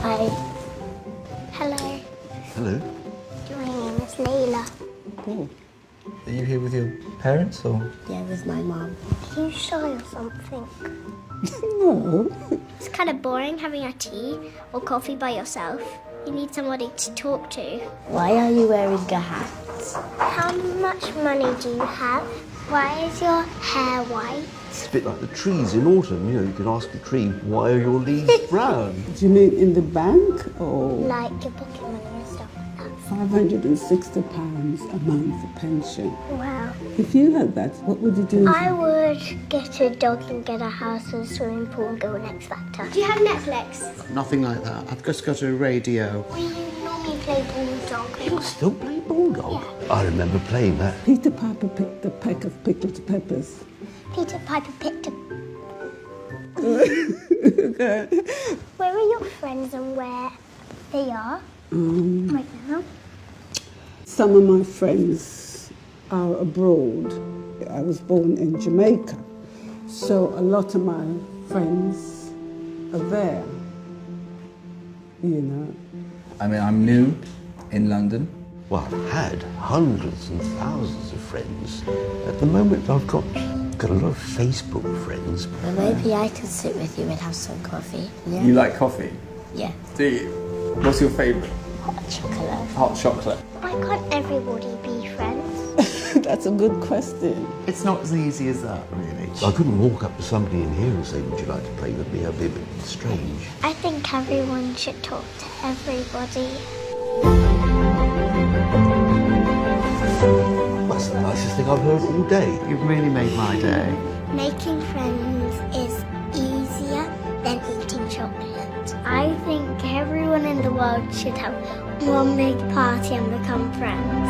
Hi. Hello. Hello. My name is Layla. Oh. Are you here with your parents or? Yeah, with my mum. Are you shy or something? No. It's kind of boring having a tea or coffee by yourself. You need somebody to talk to. Why are you wearing a hat? How much money do you have? Why is your hair white? It's a bit like the trees in autumn. You know, you can ask a tree, why are your leaves brown? Do you mean in the bank or Like your pocket money and stuff like that. £560 a month pension? Wow. If you had that, what would you do? I would get a dog and get a house and a swimming pool and go next factor. Do you have Netflix? Nothing like that. I've just got a radio. We normally play bulldog. You still play bulldog? I remember playing that. Peter Piper picked a peck of pickled peppers. Peter Piper picked a... Okay. Where are your friends and where they are right now? Some of my friends are abroad. I was born in Jamaica, so a lot of my friends are there, you know. I mean, I'm new in London. Well, I've had hundreds and thousands of friends. At the moment, I've got a lot of Facebook friends. Well, maybe I can sit with you and have some coffee. Yeah? You like coffee? Yeah. Do you? What's your favourite? Hot chocolate. Hot chocolate. Why can't everybody be friends? That's a good question. It's not as easy as that, really. I couldn't walk up to somebody in here and say, would you like to play with me? That'd be a bit strange. I think everyone should talk to everybody. That's the nicest thing I've heard all day. You've really made my day. Making friends is easier than eating chocolate. I think everyone in the world should have one big party and become friends.